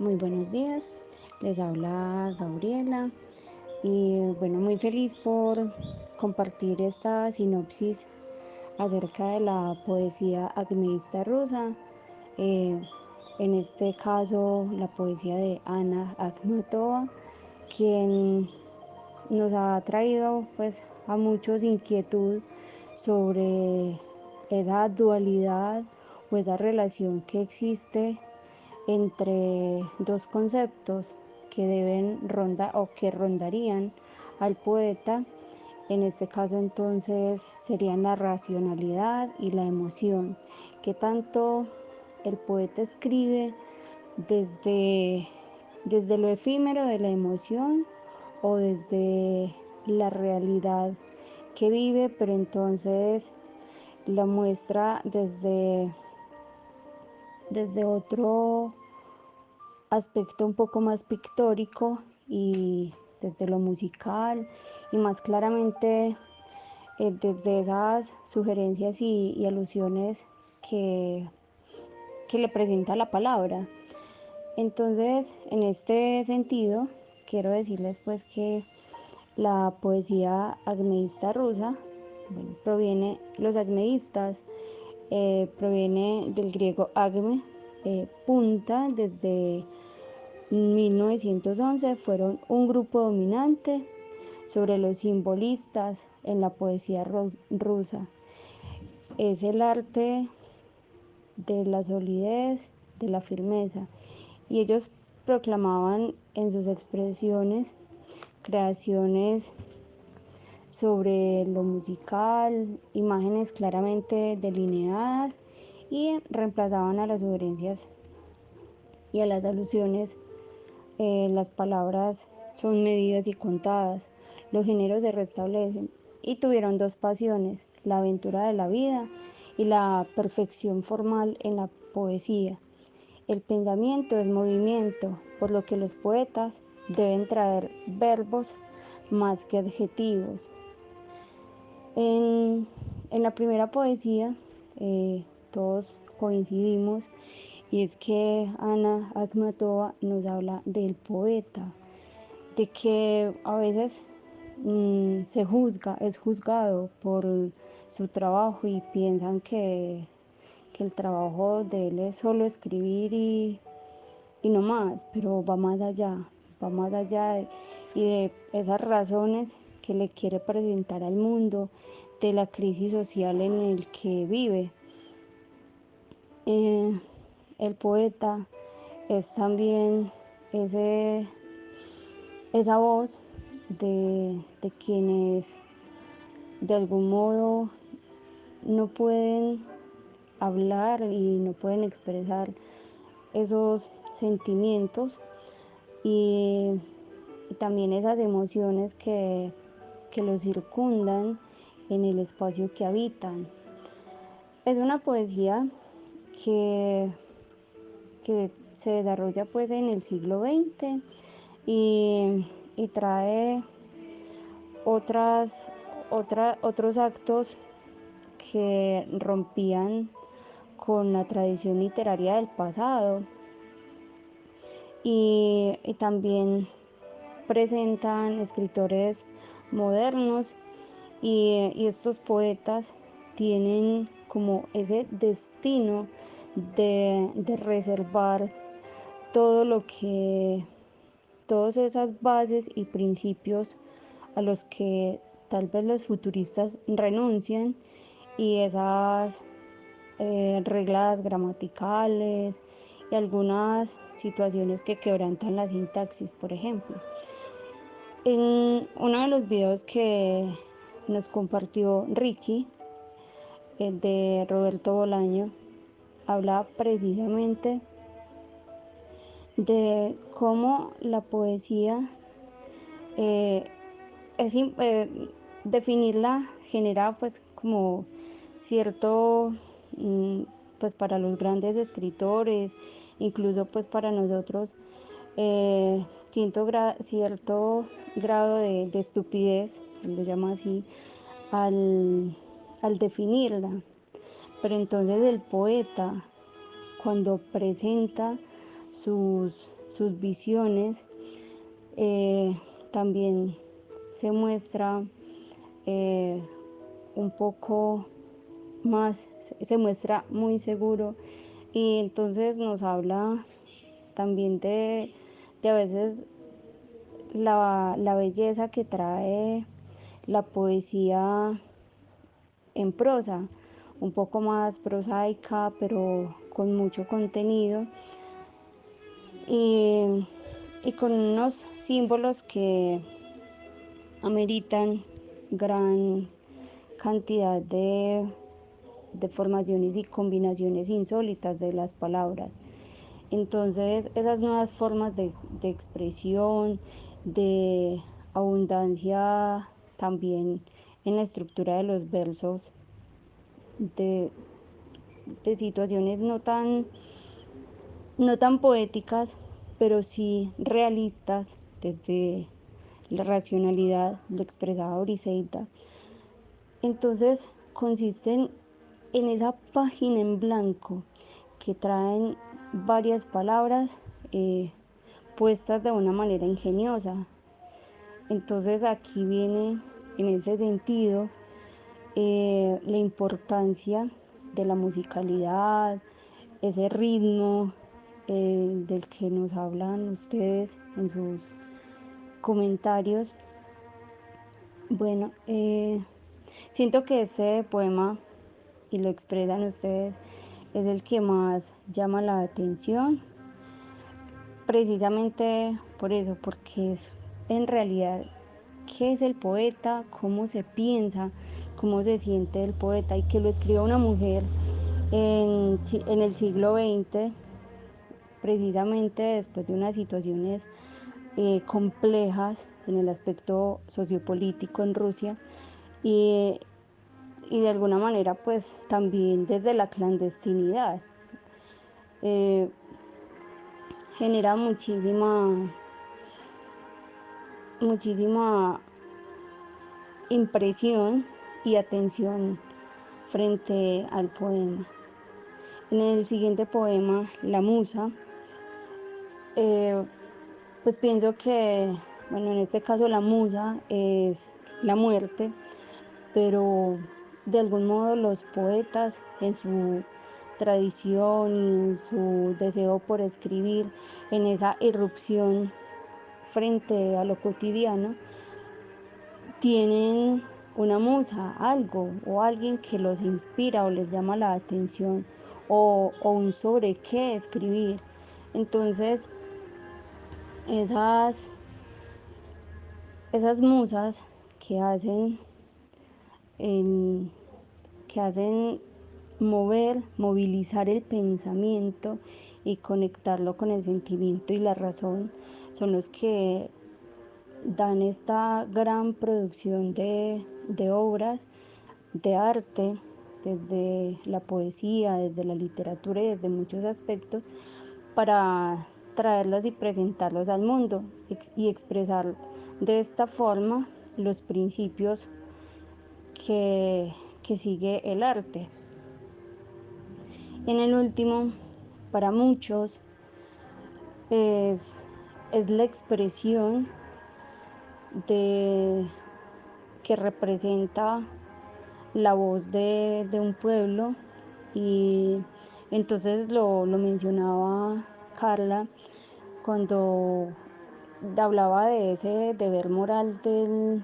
Muy buenos días, les habla Gabriela y bueno, muy feliz por compartir esta sinopsis acerca de la poesía acmeísta rusa, eh, en este caso la poesía de Ana Akhmatova, quien nos ha traído pues a muchos inquietud sobre esa dualidad o esa relación que existe entre dos conceptos que deben rondar o que rondarían al poeta. En este caso entonces serían la racionalidad y la emoción, que tanto el poeta escribe desde, desde lo efímero de la emoción o desde la realidad que vive, pero entonces la muestra desde otro aspecto un poco más pictórico y desde lo musical y más claramente desde esas sugerencias y alusiones que, que le presenta la palabra. Entonces, en este sentido, quiero decirles pues que la poesía acmeísta rusa, bueno, los acmeístas proviene del griego acme, punta. Desde 1911 fueron un grupo dominante sobre los simbolistas en la poesía rusa. Es el arte de la solidez, de la firmeza, y ellos proclamaban en sus expresiones creaciones sobre lo musical, imágenes claramente delineadas, y reemplazaban a las sugerencias y a las alusiones. Las palabras son medidas y contadas, los géneros se restablecen, y tuvieron dos pasiones: la aventura de la vida y la perfección formal en la poesía. El pensamiento es movimiento, por lo que los poetas deben traer verbos más que adjetivos. En, en la primera poesía todos coincidimos, y es que Ana Akhmatova nos habla del poeta, de que a veces es juzgado por su trabajo y piensan que el trabajo de él es solo escribir y no más, pero va más allá y de esas razones que le quiere presentar al mundo, de la crisis social en el que vive. El poeta es también ese, esa voz de quienes de algún modo no pueden hablar y no pueden expresar esos sentimientos y, y también esas emociones que los circundan en el espacio que habitan. Es una poesía que, que se desarrolla pues en el siglo XX y trae otros actos que rompían con la tradición literaria del pasado, y también presentan escritores modernos, y estos poetas tienen como ese destino de reservar todo lo que, todas esas bases y principios a los que tal vez los futuristas renuncian, y esas reglas gramaticales y algunas situaciones que quebrantan la sintaxis, por ejemplo. En uno de los videos que nos compartió Ricky, de Roberto Bolaño, habla precisamente de cómo la poesía eh, es, definirla genera pues como cierto, pues para los grandes escritores, incluso pues para nosotros, cierto grado de estupidez, lo llama así, al definirla. Pero entonces el poeta, cuando presenta sus sus visiones. También se muestra un poco más, se muestra muy seguro, y entonces nos habla también de a veces la belleza que trae la poesía en prosa, un poco más prosaica, pero con mucho contenido, y con unos símbolos que ameritan gran cantidad de formaciones y combinaciones insólitas de las palabras. Entonces, esas nuevas formas de expresión, de abundancia también en la estructura de los versos, de, de situaciones no tan poéticas, pero sí realistas desde la racionalidad, lo expresaba Briseida. Entonces, consisten en esa página en blanco que traen varias palabras puestas de una manera ingeniosa. Entonces aquí viene en ese sentido la importancia de la musicalidad, ese ritmo del que nos hablan ustedes en sus comentarios. Bueno, siento que este poema, y lo expresan ustedes, es el que más llama la atención, precisamente por eso, porque es en realidad qué es el poeta, cómo se piensa, cómo se siente el poeta, y que lo escriba una mujer en el siglo XX, precisamente después de unas situaciones complejas en el aspecto sociopolítico en Rusia, y, y de alguna manera pues también desde la clandestinidad. Genera muchísima impresión y atención frente al poema. En el siguiente poema, La Musa, pues pienso que, bueno, en este caso la musa es la muerte, pero de algún modo los poetas en su tradición y en su deseo por escribir, en esa irrupción frente a lo cotidiano, tienen una musa, algo o alguien que los inspira o les llama la atención, o un sobre qué escribir. Entonces, esas musas que hacen, que hacen movilizar el pensamiento y conectarlo con el sentimiento y la razón, son los que dan esta gran producción de obras de arte, desde la poesía, desde la literatura y desde muchos aspectos, para traerlos y presentarlos al mundo y expresar de esta forma los principios que sigue el arte. En el último, para muchos, es la expresión que representa la voz de un pueblo, y entonces lo mencionaba Carla cuando hablaba de ese deber moral del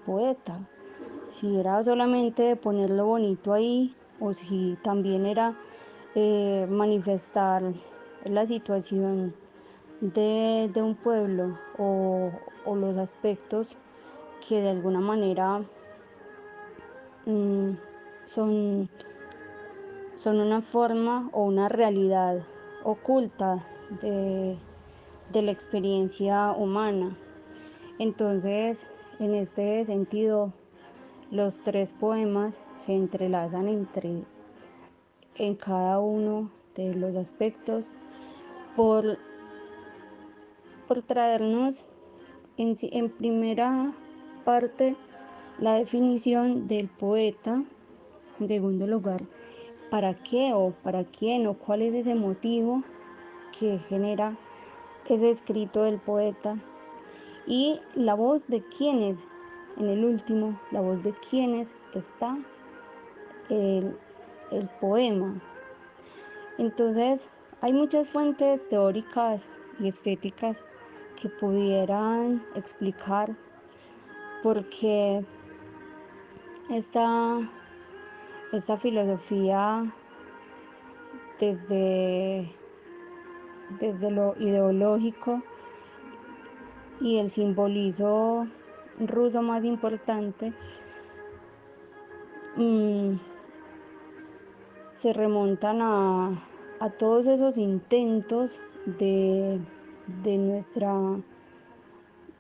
poeta, si era solamente ponerlo bonito ahí o si también era manifestar la situación de un pueblo, o los aspectos que de alguna manera son, son una forma o una realidad oculta de la experiencia humana. Entonces, en este sentido, los tres poemas se entrelazan en cada uno de los aspectos por traernos en primera parte la definición del poeta, en segundo lugar, para qué o para quién o cuál es ese motivo que genera ese escrito del poeta y la voz de quienes, en el último, la voz de quienes está el poema. Entonces, hay muchas fuentes teóricas y estéticas que pudieran explicar por qué esta filosofía desde lo ideológico y el simbolismo ruso más importante se remontan a todos esos intentos de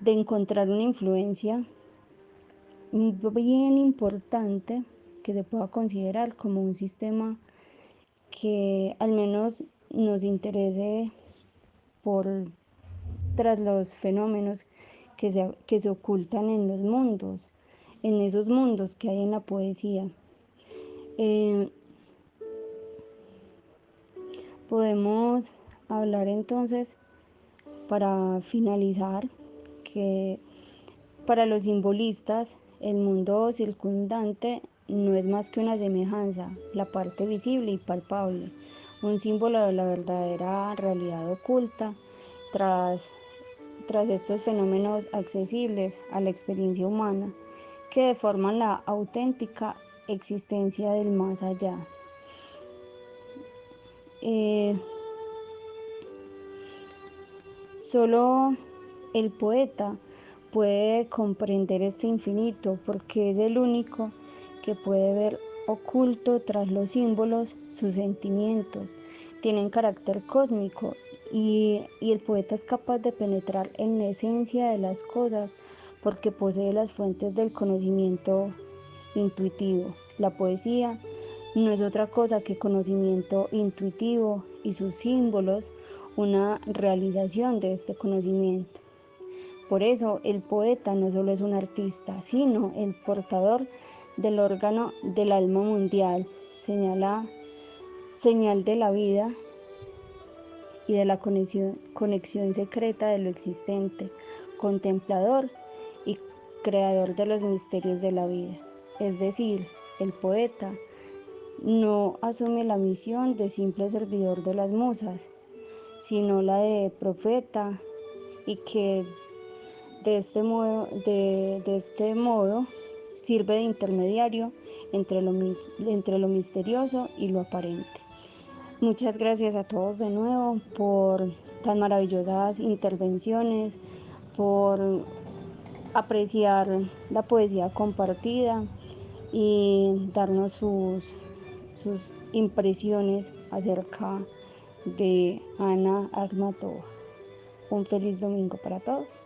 encontrar una influencia bien importante que se pueda considerar como un sistema que al menos nos interese tras los fenómenos que se ocultan en los mundos, en esos mundos que hay en la poesía. Podemos hablar entonces, para finalizar, que para los simbolistas el mundo circundante no es más que una semejanza, la parte visible y palpable, un símbolo de la verdadera realidad oculta tras estos fenómenos accesibles a la experiencia humana que deforman la auténtica existencia del más allá. Solo el poeta puede comprender este infinito porque es el único que puede ver oculto tras los símbolos sus sentimientos. Tienen carácter cósmico y el poeta es capaz de penetrar en la esencia de las cosas porque posee las fuentes del conocimiento intuitivo. La poesía no es otra cosa que conocimiento intuitivo y sus símbolos una realización de este conocimiento. Por eso el poeta no solo es un artista, sino el portador del órgano del alma mundial, señal de la vida y de la conexión secreta de lo existente, contemplador y creador de los misterios de la vida. Es decir, el poeta no asume la misión de simple servidor de las musas, sino la de profeta, y que de este modo sirve de intermediario entre lo misterioso y lo aparente. Muchas gracias a todos de nuevo por tan maravillosas intervenciones, por apreciar la poesía compartida y darnos sus impresiones acerca de Ana Akhmatova. Un feliz domingo para todos.